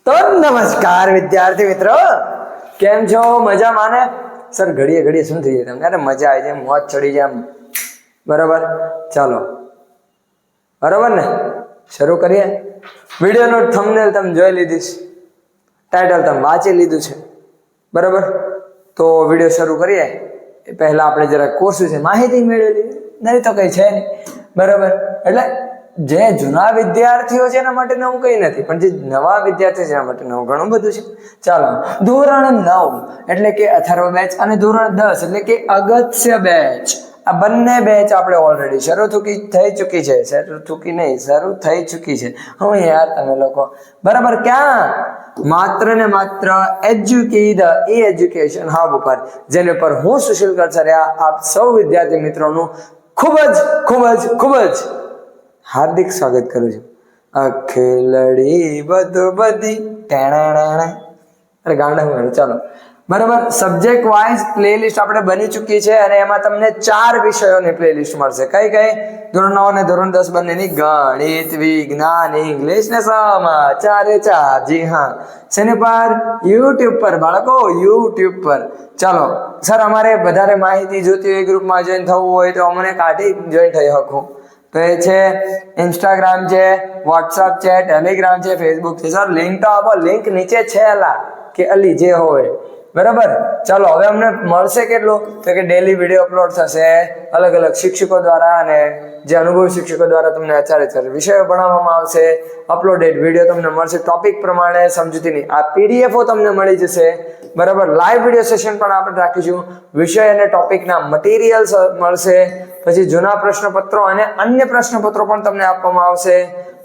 તો નમસ્કાર વિદ્યાર્થી મિત્રો, કેમ છો? મજામાં ને? સર ઘડીએ ઘડીએ શું થઈ જાય તમને? અરે મજા આવી જાય, મોજ ચડી જાય બરાબર. ચાલો બરાબર ને, શરૂ કરીએ. વિડીયોનું થંબનેલ તમે જોઈ લીધી, ટાઇટલ તમે વાંચી લીધું છે બરાબર. તો વિડીયો શરૂ કરીએ એ પહેલા આપણે જરા કોર્સ વિશે માહિતી મેળવેલી નહીં તો કઈ છે નહીં બરાબર. એટલે જે જૂના વિદ્યાર્થીઓ છે એના માટે નવું કઈ નથી, પણ જે નવા વિદ્યાર્થીઓ છે એના માટે નવું ઘણું બધું છે. ચાલો, ધોરણ 9 એટલે કે અથર્વ બેચ અને ધોરણ 10 એટલે કે અગત્ય બેચ, આ બંને બેચ આપણે ઓલરેડી શરૂ થઈ ચૂકી છે. શરૂ થઈ ચૂકી છે. હું યાર તમે લોકો બરાબર. ક્યાં? માત્ર ને માત્ર એજ્યુકેશન હબ ઉપર, જેને પર હું સુશીલ કરસરિયા આપ સૌ વિદ્યાર્થી મિત્રોનું ખૂબ જ હાર્દિક સ્વાગત કરું છું. અખેલડી બધી અરે ગાંડા હું. ચાલો બરાબર. સબ્જેક્ટ વાઇઝ પ્લેલિસ્ટ આપણે બની ચૂકી છે અને એમાં તમને 4 વિષયોની પ્લેલિસ્ટ મળશે. કઈ? ધોરણ 9 અને ધોરણ 10 બંનેની ગણિત, વિજ્ઞાન, ઇંગ્લિશ ને સમાજ, 4 જી હા. શેની પર? યુટ્યુબ પર બાળકો, યુટ્યુબ પર. ચાલો સર, અમારે વધારે માહિતી જોતી હોય, ગ્રુપમાં જોઈન થવું હોય તો અમને કાઢી જોઈન થઈ શકું. તો એ છે ઇન્સ્ટાગ્રામ છે, વોટ્સઅપ છે, ટેલિગ્રામ છે, ફેસબુક છે. સર લિંક તો આપો, લિંક નીચે છે કે અલી જે હોય બરાબર. ચાલો હવે અમને મળશે કેટલું? તો કે ડેલી વિડીયો અપલોડ થશે અલગ અલગ શિક્ષકો દ્વારા, અને જે અનુભવી શિક્ષકો દ્વારા તમને આચાર્ય વિષયો ભણાવવામાં આવશે. અપલોડેડ વિડીયો તમને મળશે ટોપિક પ્રમાણે, સમજૂતીની આ પીડીએફઓ તમને મળી જશે બરાબર. લાઈવ વિડીયો સેશન પણ આપણે રાખીશું. વિષય અને ટોપિકના મટીરિયલ્સ મળશે. પછી જૂના પ્રશ્નપત્રો અને અન્ય પ્રશ્નપત્રો પણ તમને આપવામાં આવશે.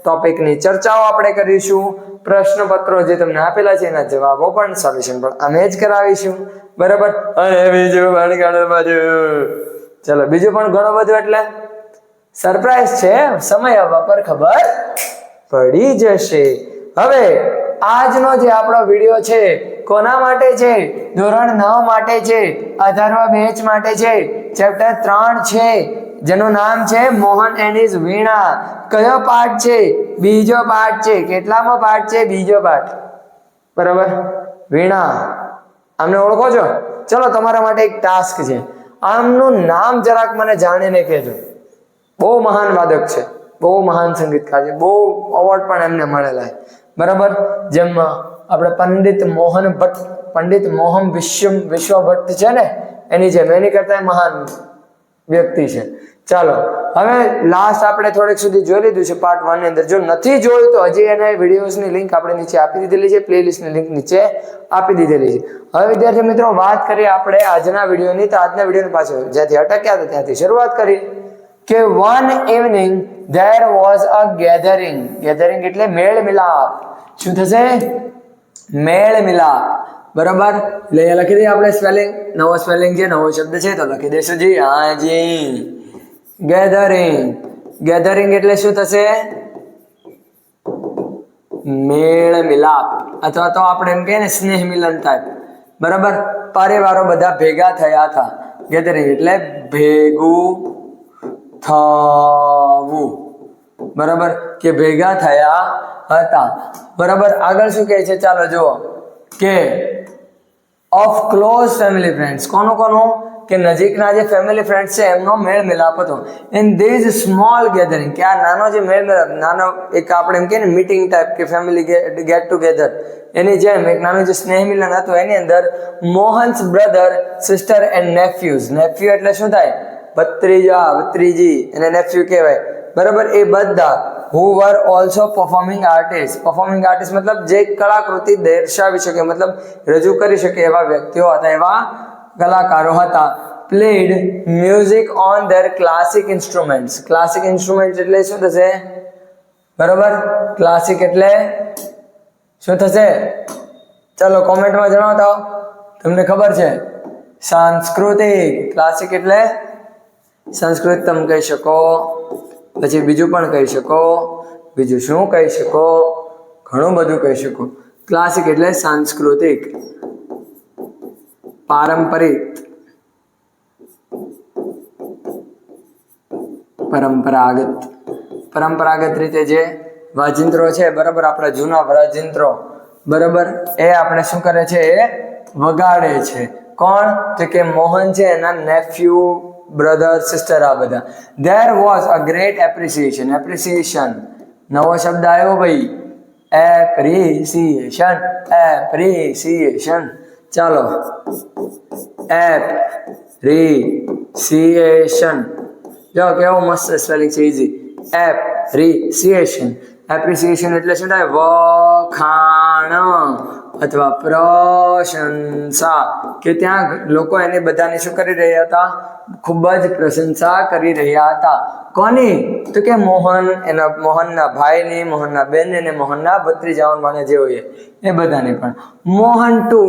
ટોપિકની ચર્ચાઓ આપણે કરીશું. પ્રશ્નપત્રો જે તમને આપેલા છે એના જવાબો પણ, સોલ્યુશન પણ અમે જ કરાવીશું બરાબર. અને બીજું ચલો બીજું પણ ઘણું બધું, એટલે સરપ્રાઈઝ છે. સમય આવવા પર ખબર પડી જશે. હવે આજનો જે આપણો વિડીયો છે કોના માટે છે? ધોરણ 9 માટે છે, અથર્વ બેચ માટે છે. ચેપ્ટર 3 છે જેનું નામ છે મોહન એન્ડ હિઝ વીણા. કયો પાઠ છે? બીજો પાઠ છે. કેટલામો પાઠ છે? બીજો પાઠ બરાબર. વીણા, આમને ઓળખો છો? ચલો તમારા માટે એક ટાસ્ક છે, આમનું નામ જરાક મને જાણીને કહેજો. બહુ મહાન વાદક છે, બહુ મહાન સંગીતકાર છે, બહુ અવોર્ડ પણ એમને મળેલા છે બરાબર. જેમ આપણે પંડિત મોહન વિશ્વ ભટ્ટ છે ને, એની જેમ, એની કરતા મહાન વ્યક્તિ છે. ચાલો હવે લાસ્ટ આપણે થોડીક સુધી જોઈ લીધું છે પાર્ટ 1 ની અંદર. જો નથી જોયું તો હજી એના વિડીયોઝની લિંક આપણે નીચે આપી દીધેલી છે, પ્લેલિસ્ટની લિંક નીચે આપી દીધેલી છે. હવે વિદ્યાર્થી મિત્રો વાત કરીએ આપણે આજના વિડીયોની. તો આજના વિડીયોની પાછળ જ્યાંથી અટક્યા હતા ત્યાંથી શરૂઆત કરી કે one evening there was a gathering. Gathering એટલે મેળ મિલાપ. શું થશે? મેળ મિલાપ બરાબર. એટલે અહીંયા લખી દઈએ આપણે સ્પેલિંગ. નવો સ્પેલિંગ છે, નવો શબ્દ છે તો લખી દેશું જી. હા જી, ગેધરિંગ એટલે શું થશે? મેળ મિલાપ, અથવા તો આપણે એમ કહીએ ને સ્નેહ મિલન ટાઈપ બરાબર. પરિવારો બધા ભેગા થયા હતા. ગેધરિંગ એટલે ભેગું થવું બરાબર, કે ભેગા થયા હતા બરાબર. આગળ શું કહે છે? ચાલો જુઓ કે ઓફ ક્લોઝ ફેમિલી ફ્રેન્ડ્સ, કોનું કે નજીકના જે ફેમિલી ફ્રેન્ડ્સ છે એમનો મેળ મિલાપ હતો. ઇન ધીઝ સ્મોલ ગેધરિંગ, કે આ નાનો જે મેળ મિલાપ, નાનો એક આપણે એમ કહીએ ને મીટિંગ ટાઈપ કે ફેમિલી ગેટ ટુગેધર, એની જેમ એક નાનું જે સ્નેહ મિલન હતું એની અંદર Mohan's brother, sister and nephews. Nephew એટલે શું થાય? ભત્રીજી, એને નેફ્યુ કહેવાય બરાબર. એ બધા who were also performing artists મતલબ જે કલાકૃતિ દર્શાવી શકે, મતલબ રજૂ કરી શકે એવા વ્યક્તિઓ હતા, એવા કલાકારો હતા. played music on their classic instruments. Classic instrument એટલે શું થશે બરાબર? ક્લાસિક એટલે શું થશે? ચાલો કોમેન્ટમાં જણાવતા તમને ખબર છે. સાંસ્કૃતિક. ક્લાસિક એટલે સંસ્કૃત તમે કહી શકો, પછી બીજું પણ કહી શકો. બીજું શું કહી શકો? ઘણું બધું કહી શકો. ક્લાસિક એટલે સાંસ્કૃતિક, પારંપરિક, પરંપરાગત રીતે જે વાજિંત્રો છે બરાબર, આપણા જૂના વાજિંત્રો બરાબર, એ આપણે શું કરે છે, એ વગાડે છે. કોણ? તો કે મોહન છે એના નેફ્યુ, બ્રધર, સિસ્ટર, આ બધા. There was a great appreciation. Appreciation નવો શબ્દ આવ્યો ભાઈ, એપ્રિસિએશન, એપ્રિસિએશન. ચાલો, એપ્રિસિએશન, જો કેવો મસ્ત સ્પેલિંગ છે, ઇઝી. એપ્રિસિએશન. એપ્રિસિએશન એટલે શું થાય? વખાણ અથવા પ્રશંસા, કે ત્યાં લોકો એની બધાની શું કરી રહ્યા હતા? ખૂબ જ પ્રશંસા કરી રહ્યા હતા. કોની? તો કે મોહન, એના મોહનના ભાઈની, મોહનના બેનની અને મોહનના ભત્રીજાઓ જે હોય એ બધાની પણ. Mohan too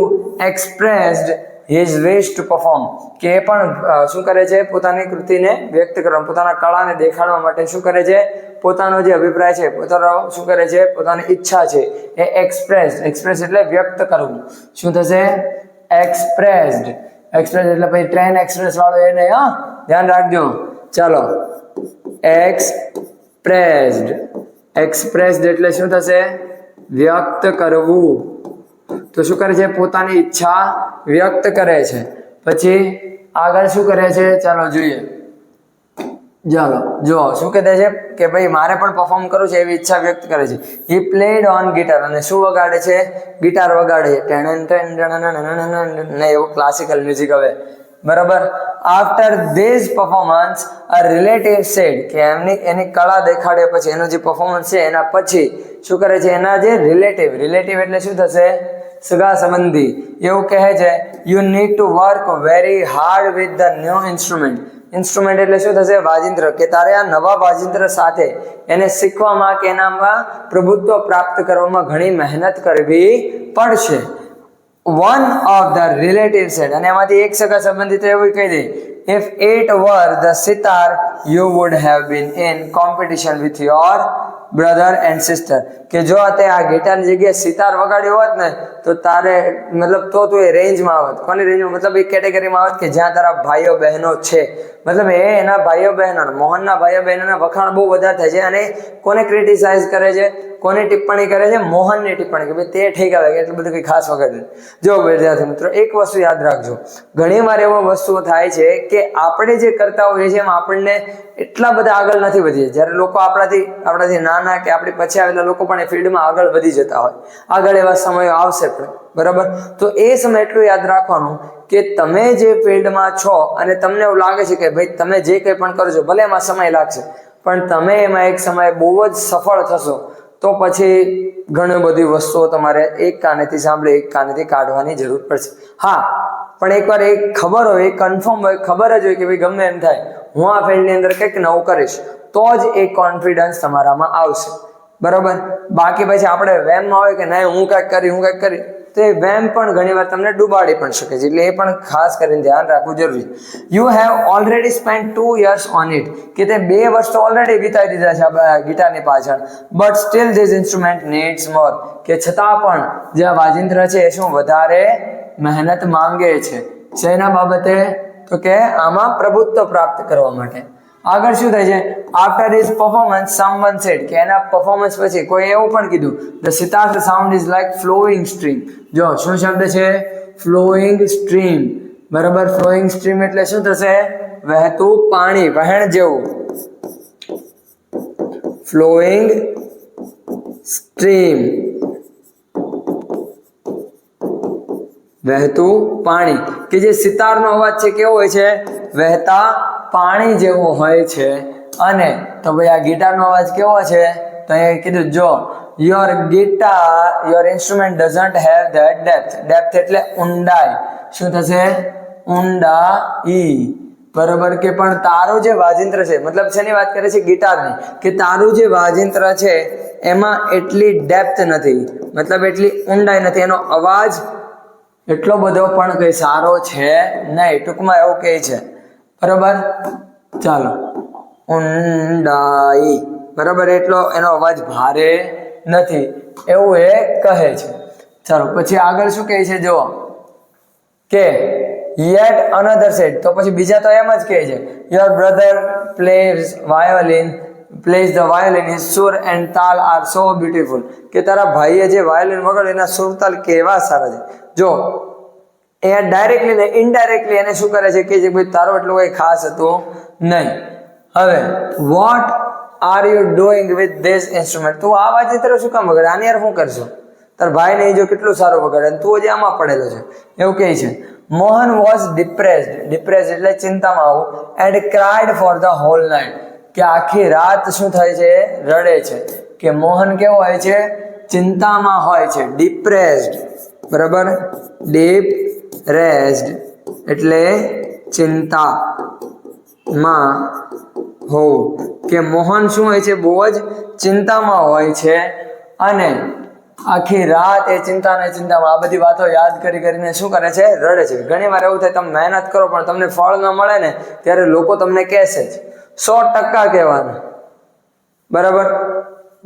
expressed his wish to perform, કે એ પણ શું કરે છે? પોતાની કૃતિને વ્યક્ત કરવા, પોતાના કળાને દેખાડવા માટે શું કરે છે? પોતાનો જે અભિપ્રાય છે, પોતાનો શું કરે છે? પોતાની ઈચ્છા છે એ એક્સપ્રેસ એટલે વ્યક્ત કરવું. શું થશે? એક્સપ્રેસ્ડ. એક્સપ્રેસ એટલે પછી ટ્રેન એક્સપ્રેસ વાળો એ નહીં, હા, ધ્યાન રાખજો. ચાલો, એક્સપ્રેસ્ડ એટલે શું થશે? વ્યક્ત કરવું. તો શું કરે છે? પોતાની ઈચ્છા વ્યક્ત કરે છે. પછી આગળ શું કરે છે? ચાલો જોઈએ. ચાલો જો શું કહે છે કે ભાઈ મારે પણ પરફોર્મ કરવું છે એવી ઈચ્છા વ્યક્ત કરે છે. હી પ્લેડ ઓન ગિટાર, અને શું વગાડે છે? ગિટાર વગાડે છે. ને એવું ક્લાસિકલ મ્યુઝિક હવે, બરાબર. After this performance a relative said, કે એની કળા દેખાડ્યા પછી, એનું જે પરફોર્મન્સ છે એના પછી શું કરે છે? એના જે રિલેટિવ એટલે શું થશે? સગા સંબંધી એવું કહે છે, you need to work very hard with the new instrument. Instrument એટલે શું થશે? વાજિંત્ર, કે તારે આ નવા વાજિંત્ર સાથે એને શીખવામાં કે એનામાં પ્રભુત્વ પ્રાપ્ત કરવામાં ઘણી મહેનત કરવી પડશે. One of the relative said, અને એમાંથી એક સગા સંબંધી તો એવું કહી દે, if it were the sitar you would have been in competition with your brother and sister, કે જો તે આ ગિટારની જગ્યાએ સિતાર વગાડ્યો હોત ને તો તારે મતલબ તો તું એ રેન્જમાં આવત. કોની રેન્જમાં? મતલબ એ કેટેગરીમાં આવત કે જ્યાં તારા ભાઈઓ બહેનો છે. મતલબ એ એના ભાઈઓ બહેનો, મોહનના ભાઈઓ બહેનોના વખાણ બહુ વધારે થાય છે. અને કોને ક્રિટિસાઇઝ કરે છે? કોની ટિપ્પણી કરે છે? મોહનની ટિપ્પણી, કે ભાઈ તે ઠીક આવે કે એટલું બધું કંઈ ખાસ વગાડે. જો વિદ્યાર્થી મિત્રો, એક વસ્તુ યાદ રાખજો, ઘણી વાર એવો વસ્તુઓ થાય છે કે આપણે જે કરતા હોઈએ છીએ એમ આપણને એટલા બધા આગળ નથી વધીએ. જ્યારે લોકો આપણાથી નાના કે આપણી પછી આવેલા લોકો પણ એ ફિલ્ડમાં આગળ વધી જતા હોય. આગળ એવા સમયો આવશે પણ, બરાબર. તો એ સમય એટલું યાદ રાખવાનું કે તમે જે ફિલ્ડમાં છો અને તમને એવું લાગે છે કે ભાઈ તમે જે કંઈ પણ કરજો, ભલે એમાં સમય લાગશે, પણ તમે એમાં એક સમયે બહુ જ સફળ થશો. તો પછી ઘણી બધી વસ્તુઓ તમારે એક કાનેથી સાંભળી એક કાનેથી કાઢવાની જરૂર પડશે. હા, પણ એકવાર એક ખબર હોય, એક કન્ફર્મ હોય, ખબર જ હોય કે ભાઈ ગમે એમ થાય હું આ ફિલ્ડની અંદર કંઈક નવું કરીશ, તો જ એ કોન્ફિડન્સ તમારામાં આવશે, બરાબર. બાકી પછી આપણે વેમમાં હોય કે નહીં હું કંઈક કરી, તો એ વેમ પણ ઘણી વાર તમને ડૂબાડી પણ શકે છે. એટલે એ પણ ખાસ કરીને ધ્યાન રાખવું જરૂરી. You have already spend 2 years on it, કે તે 2 વર્ષ તો ઓલરેડી વિતાવી દીધા છે ગિટારની પાછળ. But still this instrument needs more, કે છતાં પણ જે આ વાજિંત્ર છે એ શું વધારે મહેનત માંગે છે. શેના બાબતે? તો કે આમાં પ્રભુત્વ પ્રાપ્ત કરવા માટે. આગળ શું થાય છે? After his performance someone said, કે એના પરફોર્મન્સ પછી કોઈ એવું પણ કીધું, the sitar sound is like flowing stream. જો શું શબ્દ છે? ફ્લોઈંગ સ્ટ્રીમ, બરાબર. ફ્લોઈંગ સ્ટ્રીમ એટલે શું થશે? વહેતું પાણી, વહેણ જેવું. ફ્લોઈંગ સ્ટ્રીમ, વહેતું પાણી. કે જે સિતારનો અવાજ છે કેવો હોય છે? વહેતા પાણી જેવો હોય છે. અને તો ભાઈ આ ગિટારનો અવાજ કેવો છે? તો અહીંયા કીધું જો your instrument doesn't have that depth એટલે ઊંડાઈ. શું થશે? ઊંડાઈ, બરોબર. કે પણ તારું જે વાજિંત્ર છે, મતલબ શેની વાત કરે છે? ગિટારની. કે તારું જે વાજિંત્ર છે એમાં એટલી ડેપ્થ નથી, મતલબ એટલી ઊંડાઈ નથી, એનો અવાજ એટલો બધો પણ કઈ સારો છે નહીં. ટૂંકમાં એવું કહે છે, બરોબર. ચાલો, ઊંડાઈ, બરાબર. એટલો એનો અવાજ ભારે નથી એવું એ કહે છે. ચાલો પછી આગળ શું કહે છે? જો કે yet another said, તો પછી બીજા તો એમ જ કહે છે your brother plays violin plays the violin, his sur and tal are so beautiful. કે તારા ભાઈએ જે વાયોલિન વગાડ્યું એના સુર તાલ કેવા સારા છે. જો એ ડાયરેક્ટલી ને ઇનડાયરેક્ટલી એને શું કરે છે કે જે ભાઈ તારો એટલું કઈ ખાસ હતું નહીં. હવે what are you doing with this instrument? તું આ વાજિંત્ર શું કામ વગાડે? આની યાર શું કરશો? તાર ભાઈ નહીં જો કેટલું સારું વગાડે તું હજી આમાં પડેલો છે એવું કહે છે. મોહન વોઝ ડિપ્રેસ્ડ એટલે ચિંતામાં આવું and cried for the whole night કે આખી રાત શું થાય છે રડે છે. કે મોહન કેવો હોય છે? ચિંતામાં હોય છે. ડિપ્રેસ્ડ બરાબર, ડિપ્રેસ્ડ એટલે ચિંતામાં હોવું. કે મોહન શું હોય છે? બહુ જ ચિંતામાં હોય છે અને આખી રાત એ ચિંતામાં આ બધી વાતો યાદ કરીને શું કરે છે? રડે છે. ઘણી વાર એવું થાય તમે મહેનત કરો પણ તમને ફળ ન મળે ને ત્યારે લોકો તમને કહેશે જ 100% કહેવાના. બરાબર,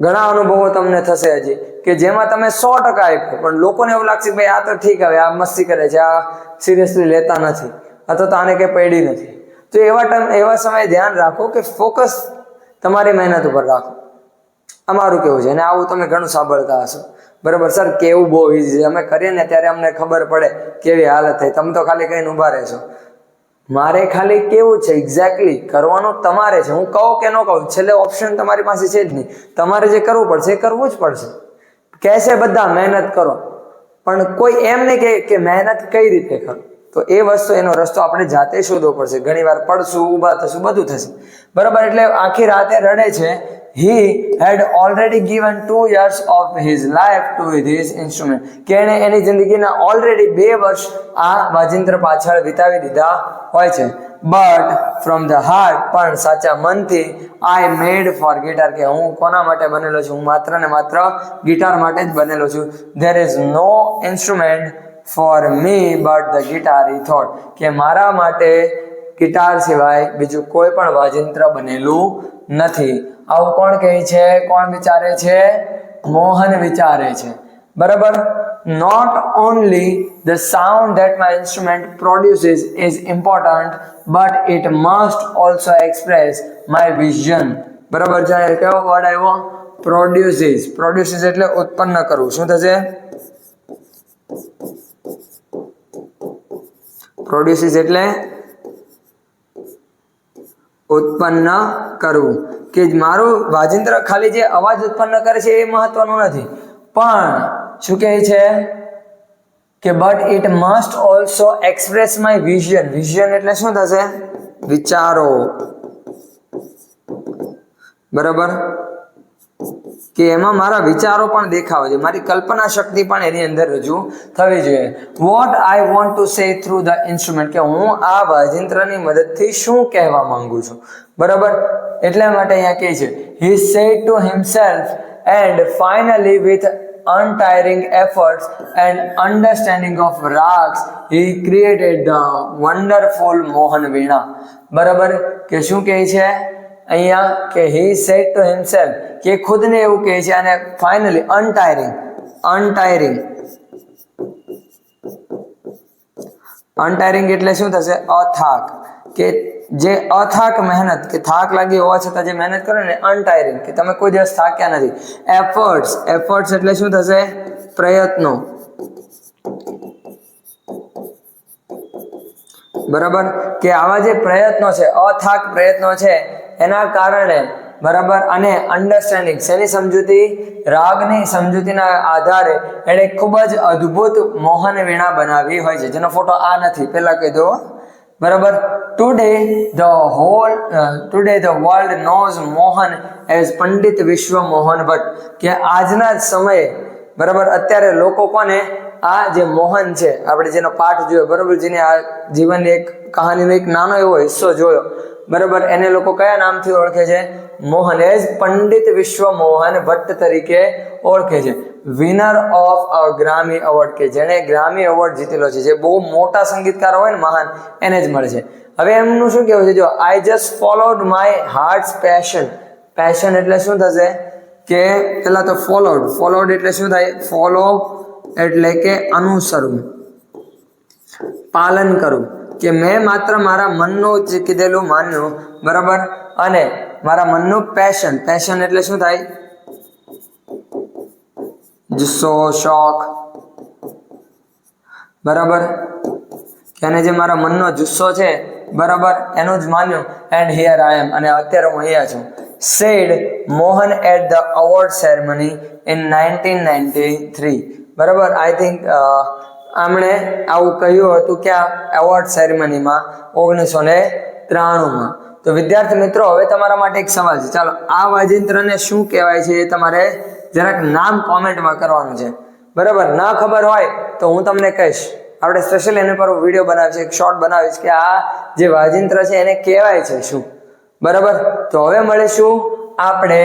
ઘણા અનુભવો તમને થશે હજી કે જેમાં તમે 100% આપ્યો પણ લોકોને એવું લાગશે કે ભાઈ આ તો ઠીક, હવે આ મસ્તી કરે છે, આ સિરિયસલી લેતા નથી અથવા તો આને કંઈ પડી નથી. તો એવા સમયે ધ્યાન રાખો કે ફોકસ તમારી મહેનત ઉપર રાખો. અમારું કેવું છે અને આવું તમે ઘણું સાંભળતા હશો. બરાબર સર, કેવું બહુ ઇઝી છે, અમે કરીએ ને ત્યારે અમને ખબર પડે કેવી હાલત થઈ, તમે તો ખાલી કહીને ઊભા રહેશો. મારે ખાલી કેવું છે એક્ઝેક્ટલી કરવાનું તમારે છે. હું કહું કે ન કહું, છેલ્લે ઓપ્શન તમારી પાસે છે જ નહીં. તમારે જે કરવું પડશે એ કરવું જ પડશે. કહેશે બધા મહેનત કરો પણ કોઈ એમ નહીં કે મહેનત કઈ રીતે કરો. તો એ વસ્તુ એનો રસ્તો આપણે જાતે શોધવો પડશે. ઘણી વાર પડશું, ઊભા થશું, બધું થશે. બરાબર, એટલે આખી રાતે રડે છે. He had already given 2 years of his life to this instrument. કે એણે એની જિંદગીના ઓલરેડી 2 વર્ષ આ વાજિંત્ર પાછળ વિતાવી દીધા હોય છે. બટ ફ્રોમ ધ હાર્ટ, પણ સાચા મનથી, આઈ મેડ ફોર ગિટાર, કે હું કોના માટે બનેલો છું? હું માત્ર ને માત્ર ગિટાર માટે જ બનેલો છું. There is no instrument for me but the guitar, he thought. કે મારા માટે ગિટાર સિવાય બીજું કોઈ પણ વાજિંત્ર બનેલું નથી. આવું કોણ કહે છે? કોણ વિચારે છે? મોહન વિચારે છે. બરાબર, not only the sound that my instrument produces is important but it must also express my vision. બરાબર, જાય કેવો વર્ડ આવ્યો? પ્રોડ્યુસીસ એટલે ઉત્પન્ન કરવું. શું થશે? પ્રોડ્યુસીસ એટલે ઉત્પન્ન કરવું. કે મારું વાજિંત્ર ખાલી જે અવાજ ઉત્પન્ન કરે છે એ મહત્વનું નથી, પણ શું કહે છે કે but it must also express my vision. Vision એટલે શું થશે? વિચારો. બરાબર, કે એમાં મારા વિચારો પણ દેખાવા જોઈએ, મારી કલ્પના શક્તિ પણ એની અંદર રજૂ થવી જોઈએ. What I want to say through the instrument, કે હું આ વાજિંત્રની મદદથી શું કહેવા માંગુ છું. બરાબર, એટલા માટે અહીંયા કહે છે he said to himself and finally with untiring efforts and understanding of rags he created the wonderful Mohan Veena. બરાબર, કે શું કહે છે અહીંયા કે he said to himself, કે ખુદને એવું કહે છે. અને finally untiring એટલે શું થશે? અથાક. કે જે અથાક મહેનત, કે થાક લાગી હોવા છતાં જે મહેનત કરે ને, અનટાયરિંગ, કે તમે કોઈ દિવસ થાક્યા નથી. એફર્ટ્સ એટલે શું થશે? પ્રયત્નો. બરાબર, કે આવા જે પ્રયત્નો છે, અથાક પ્રયત્નો છે એના કારણે, બરાબર, અને અન્ડરસ્ટેન્ડિંગ, શેની સમજૂતી? રાગની સમજૂતીના આધારે એણે ખૂબ જ અદ્ભુત મોહન વીણા બનાવી હોય છે, જેનો ફોટો આ નથી, પહેલા કહી દો. બરાબર, today the world knows Mohan as Pandit વિશ્વ મોહન ભટ્ટ. કે આજના જ સમયે, બરાબર, અત્યારે લોકો કોને? આ જે મોહન છે, આપણે જેનો પાઠ જોયો, બરાબર, જેને આ જીવનની એક કહાનીનો એક નાનો એવો હિસ્સો જોયો, બરાબર, એને લોકો કયા નામથી ઓળખે છે? મોહન, એઝ પંડિત વિશ્વ મોહન ભટ્ટ તરીકે ઓળખે છે. Winner of a Grammy award, કે જેણે ગ્રામી એવોર્ડ જીતેલો છે, જે બહુ મોટા સંગીતકાર હોય ને મહાન, એને જ મળે છે. હવે એમનું શું કહેવું છે? જો I just followed my hearts passion એટલે શું થશે? કે પેલા તો ફોલોડ એટલે શું થાય? ફોલો એટલે કે અનુસરવું, પાલન કરવું. કે મેં માત્ર મારા મનનું જ કીધેલું માન્યું, બરાબર, અને મારા મનનું પેશન એટલે શું થાય? જુસ્સો, શોખ, બરાબર, કે અને જે મારા મનનો જુસ્સો છે, બરાબર, એનું જ માન્યું. એન્ડ હિયર આઈ એમ, અને અત્યારે હું અહીંયા છું. Said Mohan at the award ceremony in 1993. બરાબર, આઈ થિંક આમણે આવું કહ્યું હતું કે આ એવોર્ડ સેરેમનીમાં 1993માં. તો વિદ્યાર્થી મિત્રો, હવે તમારા માટે એક સવાલ છે. ચાલો, આ વાજિંત્રને શું કહેવાય છે એ તમારે જરાક નામ કોમેન્ટમાં કરવાનું છે. બરાબર, ના ખબર હોય તો હું તમને કહીશ. આપણે સ્પેશિયલ એના પર વિડીયો બનાવીશ, એક શોર્ટ બનાવીશ કે આ જે વાજિંત્ર છે એને કહેવાય છે શું. બરાબર, તો હવે મળીશું આપણે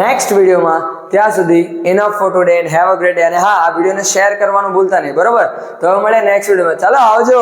નેક્સ્ટ વિડીયોમાં. ત્યાં સુધી enough four today and have a great day. અને હા, આ વિડીયોને શેર કરવાનું ભૂલતા નહીં. બરાબર, તો હવે મળે નેક્સ્ટ વિડીયોમાં. ચાલો, આવજો.